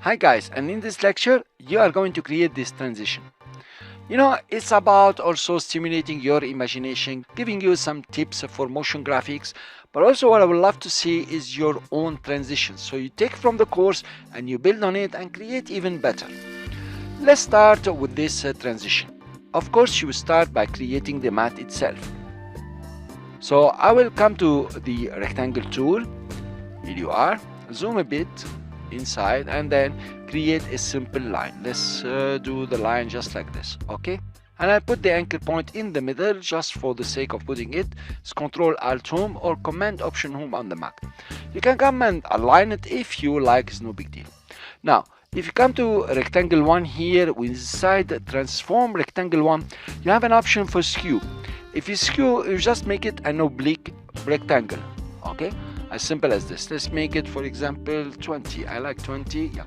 Hi guys, and in this lecture you are going to create this transition. It's about also stimulating your imagination, giving you some tips for motion graphics, but also what I would love to see is your own transition. So you take from the course and you build on it and create even better. Let's start with this transition. Of course, you start by creating the mat itself. So I will come to the rectangle tool. Here you are. Zoom a bit inside and then create a simple line. Let's do the line just like this, okay? And I put the anchor point in the middle just for the sake of putting it. It's Control Alt Home or Command Option Home on the Mac. You can come and align it if you like, it's no big deal. Now, if you come to rectangle 1 here, inside transform rectangle 1, you have an option for skew. If you skew, you just make it an oblique rectangle, okay? As simple as this. Let's make it, for example, 20. I like 20, yeah.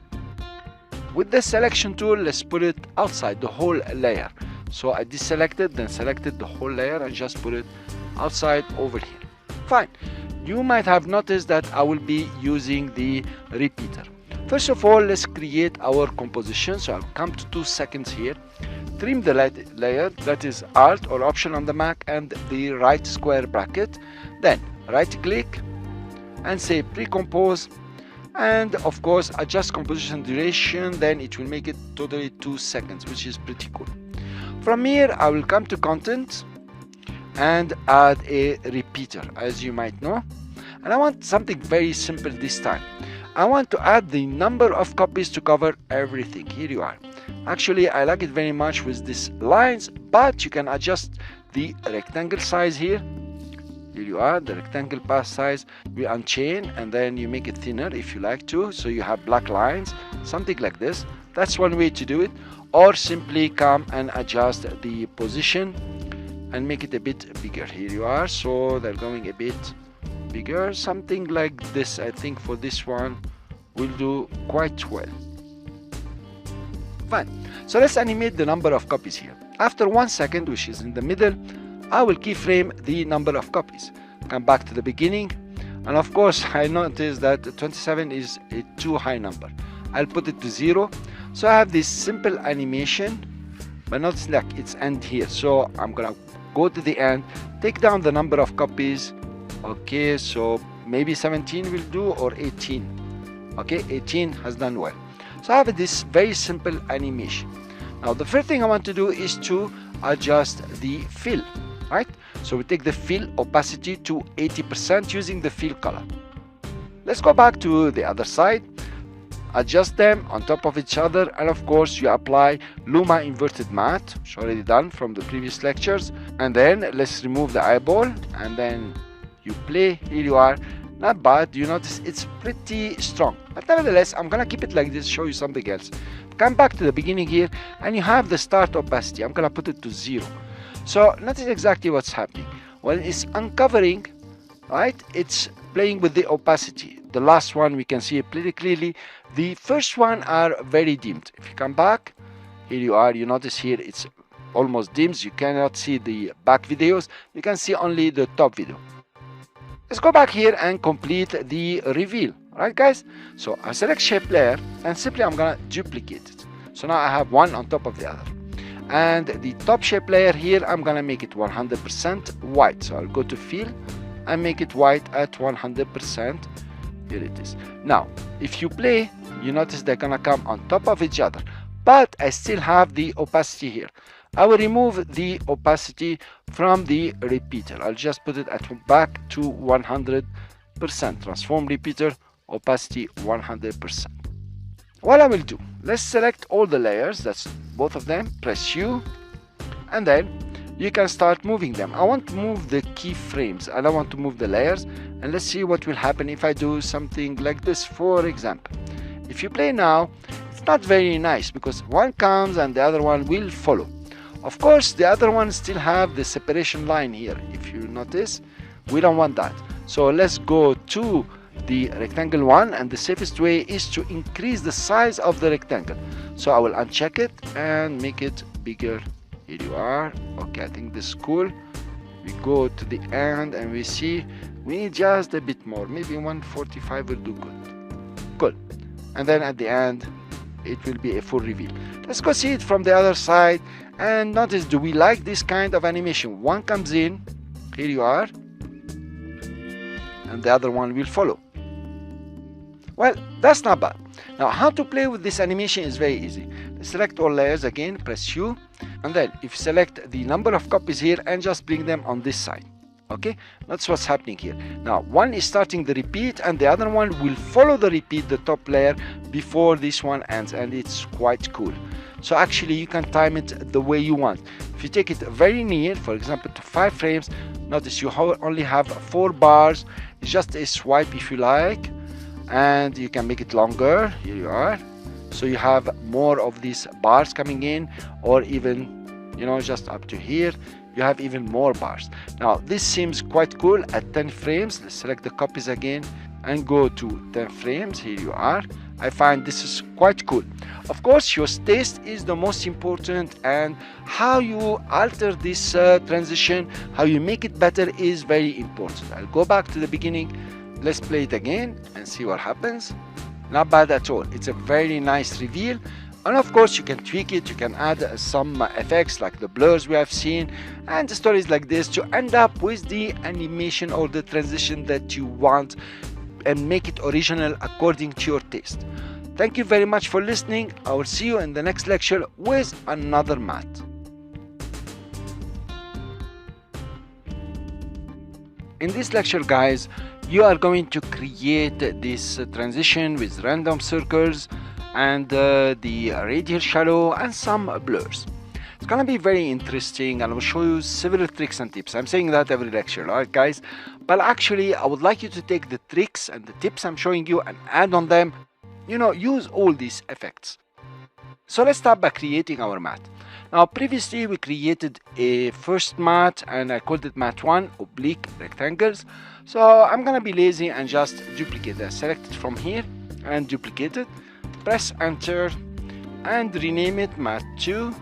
With the selection tool, let's put it outside the whole layer. So I deselected, then selected the whole layer and just put it outside over here. Fine. You might have noticed that I will be using the repeater. First of all, let's create our composition. So I'll come to 2 seconds here. Trim the layer, that is Alt or Option on the Mac and the right square bracket. Then right click and say pre-compose, and of course adjust composition duration, then it will make it totally 2 seconds, which is pretty cool. From here I will come to content and add a repeater, as you might know, and I want something very simple this time. I want to add the number of copies to cover everything. Here you are. Actually I like it very much with these lines, but you can adjust the rectangle size here. Here you are, the rectangle path size, we unchain and then you make it thinner if you like to, so you have black lines, something like this. That's one way to do it, or simply come and adjust the position and make it a bit bigger. Here you are, so they're going a bit bigger, something like this. I think for this one will do quite well. Fine, so let's animate the number of copies here. After 1 second, which is in the middle, I will keyframe the number of copies. Come back to the beginning, and of course I noticed that 27 is a too high number. I'll put it to 0. So I have this simple animation, but not like it's end here. So I'm gonna go to the end, take down the number of copies. Okay, so maybe 17 will do, or 18. Okay, 18 has done well. So I have this very simple animation. Now the first thing I want to do is to adjust the fill. Right? So we take the fill opacity to 80% using the fill color. Let's go back to the other side, adjust them on top of each other, and of course you apply Luma inverted matte, which already done from the previous lectures. And then let's remove the eyeball and then you play. Here you are. Not bad. You notice it's pretty strong, but nevertheless I'm gonna keep it like this, show you something else. Come back to the beginning here and you have the start opacity. I'm gonna put it to 0. So notice exactly what's happening. When it's uncovering, right, it's playing with the opacity. The last one we can see it pretty clearly. The first one are very dimmed. If you come back, here you are, you notice here it's almost dims. You cannot see the back videos. You can see only the top video. Let's go back here and complete the reveal. Right guys? So I select shape layer and simply I'm gonna duplicate it. So now I have one on top of the other. And the top shape layer here, I'm gonna make it 100% white. So I'll go to fill and make it white at 100%. Here it is. Now if you play, you notice they're gonna come on top of each other, but I still have the opacity here. I will remove the opacity from the repeater. I'll just put it back to 100%. Transform repeater, opacity 100%. What I will do, let's select all the layers, that's both of them, press U, and then you can start moving them. I want to move the keyframes, I don't want to move the layers, and let's see what will happen if I do something like this. For example, if you play now, it's not very nice because one comes and the other one will follow. Of course the other one still have the separation line here. If you notice, we don't want that. So let's go to the rectangle one, and the safest way is to increase the size of the rectangle. So I will uncheck it and make it bigger. Here you are. Okay, I think this is cool. We go to the end and we see we need just a bit more, maybe 145 will do good. Cool. And then at the end it will be a full reveal. Let's go see it from the other side and notice, do we like this kind of animation? One comes in, here you are, and the other one will follow. Well, that's not bad. Now, how to play with this animation is very easy. Select all layers again, press U, and then if you select the number of copies here and just bring them on this side. Okay, that's what's happening here. Now, one is starting the repeat and the other one will follow the repeat, the top layer, before this one ends, and it's quite cool. So actually you can time it the way you want. If you take it very near, for example to 5 frames, notice you only have 4 bars. It's just a swipe if you like, and you can make it longer. Here you are, so you have more of these bars coming in, or even, you know, just up to here you have even more bars. Now this seems quite cool at 10 frames. Let's select the copies again and go to 10 frames. Here you are. I find this is quite cool. Of course, your taste is the most important, and how you alter this transition, how you make it better, is very important. I'll go back to the beginning. Let's play it again and see what happens. Not bad at all. It's a very nice reveal. And of course you can tweak it, you can add some effects like the blurs we have seen and stories like this to end up with the animation or the transition that you want and make it original according to your taste. Thank you very much for listening. I will see you in the next lecture with another math. In this lecture, guys, you are going to create this transition with random circles and the radial shadow and some blurs. It's gonna be very interesting, and I will show you several tricks and tips. I'm saying that every lecture, alright guys? But actually I would like you to take the tricks and the tips I'm showing you and add on them, you know, use all these effects. So let's start by creating our matte. Now previously we created a first matte and I called it matte 1, oblique rectangles. So I'm gonna be lazy and just duplicate that. Select it from here and duplicate it. Press enter and rename it matte 2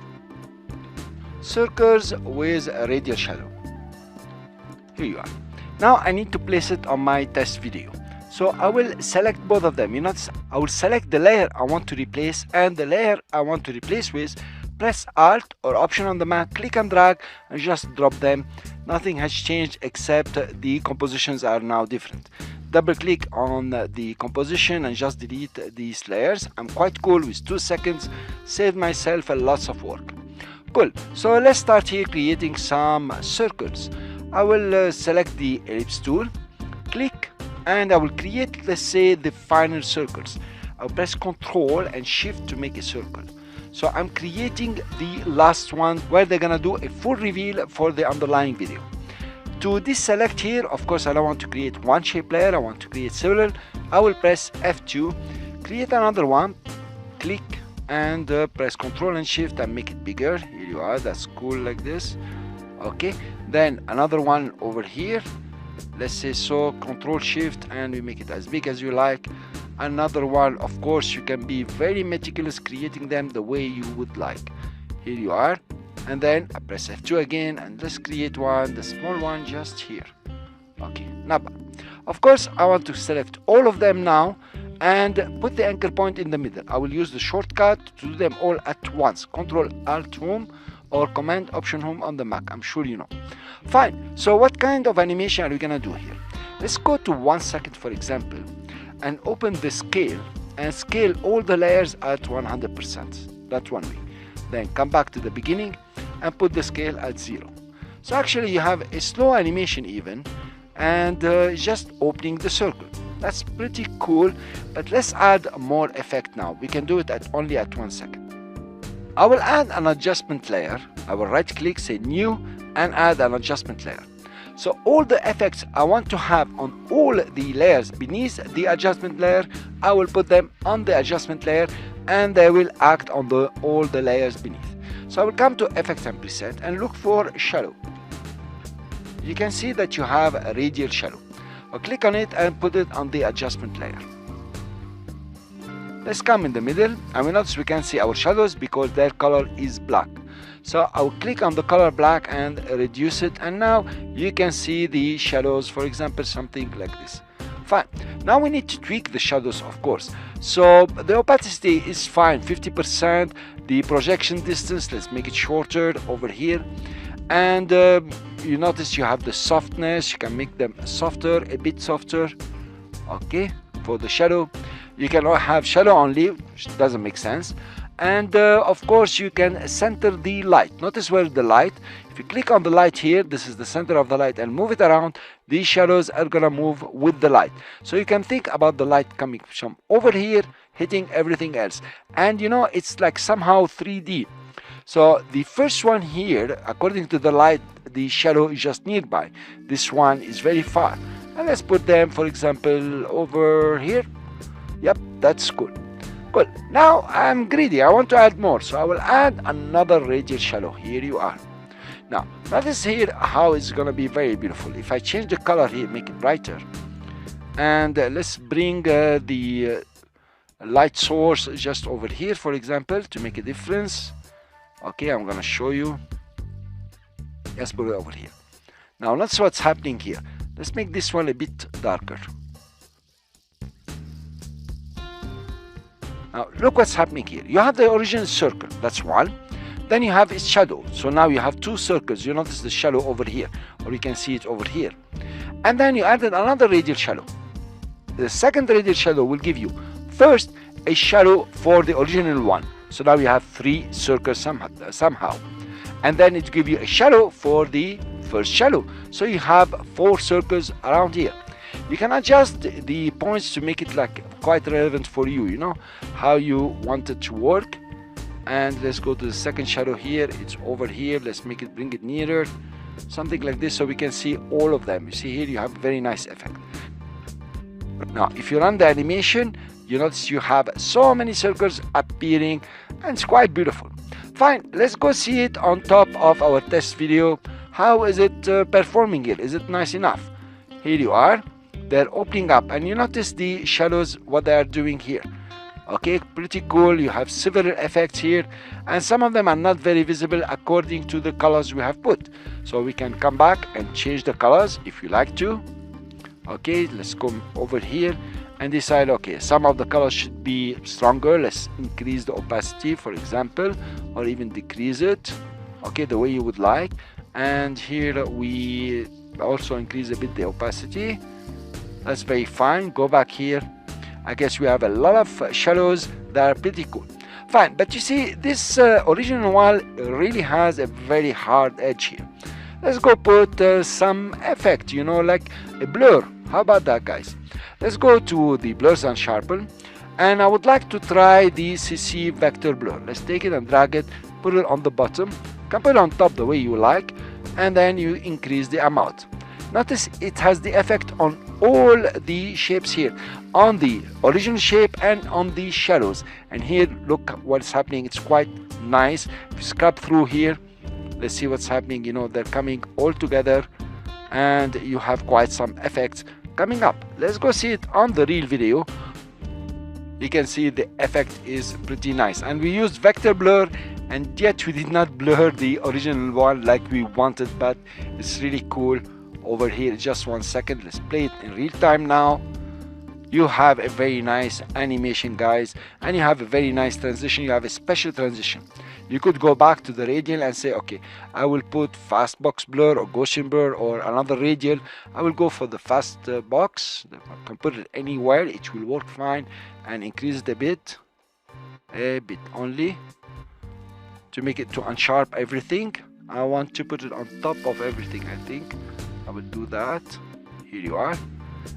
circles with a radial shadow. Here you are. Now I need to place it on my test video. So I will select both of them. You notice I will select the layer I want to replace and the layer I want to replace with. Press Alt or Option on the matte, click and drag and just drop them. Nothing has changed except the compositions are now different. Double click on the composition and just delete these layers. I'm quite cool with 2 seconds, saved myself a lots of work. Cool. So let's start here creating some circles. I will select the ellipse tool, click, and I will create, let's say, the final circles. I'll press Ctrl and Shift to make a circle. So I'm creating the last one where they're gonna do a full reveal for the underlying video. To deselect here, of course I don't want to create one shape layer, I want to create several. I will press F2, create another one, click and press Ctrl and Shift and make it bigger. Here you are, that's cool like this. Okay, then another one over here, let's say so, Ctrl Shift and we make it as big as you like. Another one, of course you can be very meticulous creating them the way you would like. Here you are, and then I press F2 again and let's create one, the small one just here. Okay, not bad. Of course I want to select all of them now and put the anchor point in the middle. I will use the shortcut to do them all at once. Ctrl Alt Home or Command Option Home on the Mac, I'm sure you know. Fine, so what kind of animation are we gonna do here? Let's go to 1 second for example and open the scale and scale all the layers at 100%. That's one way. Then come back to the beginning and put the scale at 0. So actually you have a slow animation even, and just opening the circle. That's pretty cool, but let's add more effect now. We can do it only at 1 second. I will add an adjustment layer. I will right click, say new, and add an adjustment layer. So all the effects I want to have on all the layers beneath the adjustment layer, I will put them on the adjustment layer and they will act on all the layers beneath. So I will come to Effects and Preset and look for Shadow. You can see that you have a radial shadow. I'll click on it and put it on the adjustment layer. Let's come in the middle and we notice we can see our shadows because their color is black. So I'll click on the color black and reduce it, and now you can see the shadows, for example something like this. Fine. Now we need to tweak the shadows, of course. So the opacity is fine, 50%. The projection distance, let's make it shorter over here. And you notice you have the softness. You can make them softer, a bit softer. Okay, for the shadow. You can have shadow only, which doesn't make sense. And of course you can center the light. Notice where the light, if you click on the light here, this is the center of the light, and move it around, these shadows are gonna move with the light. So you can think about the light coming from over here, hitting everything else. And you know, it's like somehow 3D. So the first one here, according to the light, the shadow is just nearby. This one is very far. And let's put them, for example, over here. Yep, that's good. Good. Now I'm greedy. I want to add more. So I will add another radial shadow. Here you are. Now, notice here how it's going to be very beautiful. If I change the color here, make it brighter. And let's bring the light source just over here, for example, to make a difference. Okay, I'm going to show you. Let's put it over here. Now, notice what's happening here. Let's make this one a bit darker. Now look what's happening here. You have the original circle, that's one. Then you have its shadow. So now you have two circles. You notice the shadow over here, or you can see it over here. And then you added another radial shadow. The second radial shadow will give you first a shadow for the original one. So now you have three circles somehow. And then it gives you a shadow for the first shadow. So you have four circles around here. You can adjust the points to make it like quite relevant for you, you know, how you want it to work. And let's go to the second shadow here. It's over here. Let's make it, bring it nearer. Something like this so we can see all of them. You see here you have a very nice effect. Now, if you run the animation, you notice you have so many circles appearing and it's quite beautiful. Fine, let's go see it on top of our test video. How is it performing here? Is it nice enough? Here you are. They're opening up, and you notice the shadows, what they are doing here. Okay, pretty cool. You have several effects here, and some of them are not very visible according to the colors we have put. So we can come back and change the colors if you like to. Okay, let's come over here and decide, okay, some of the colors should be stronger. Let's increase the opacity, for example, or even decrease it, okay, the way you would like. And here we also increase a bit the opacity. That's very fine. Go back here. I guess we have a lot of shadows that are pretty cool. Fine, but you see this original one really has a very hard edge here. Let's go put some effect, you know, like a blur. How about that, guys? Let's go to the blurs and sharpen, and I would like to try the CC vector blur. Let's take it and drag it, put it on the bottom, can put it on top the way you like, and then you increase the amount. Notice it has the effect on all the shapes here, on the original shape and on the shadows. And here, look what's happening. It's quite nice. If you scrub through here, let's see what's happening. You know, they're coming all together, and you have quite some effects coming up. Let's go see it on the real video. You can see the effect is pretty nice, and we used vector blur, and yet we did not blur the original one like we wanted, but it's really cool. Over here, just 1 second. Let's play it in real time now. You have a very nice animation, guys, and you have a very nice transition. You have a special transition. You could go back to the radial and say, okay, I will put fast box blur or Gaussian blur or another radial. I will go for the fast box. I can put it anywhere. It will work fine, and increase it a bit only to make it to unsharp everything. I want to put it on top of everything. I think I will do that. Here you are.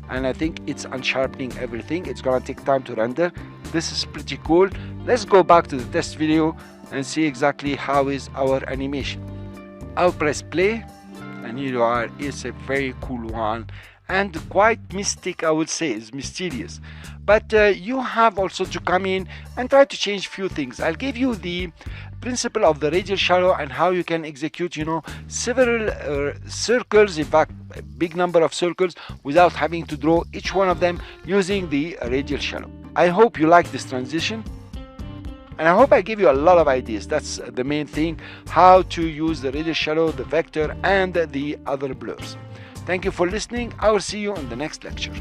And I think it's unsharpening everything. It's gonna take time to render. This is pretty cool. Let's go back to the test video and see exactly how is our animation. I'll press play, and here you are. It's a very cool one and quite mystic, I would say. It's mysterious, but you have also to come in and try to change few things. I'll give you the principle of the radial shadow and how you can execute, you know, several circles, in fact a big number of circles, without having to draw each one of them using the radial shadow. I hope you like this transition, and I hope I give you a lot of ideas. That's the main thing, how to use the radial shadow, the vector, and the other blurs. Thank you for listening. I will see you in the next lecture.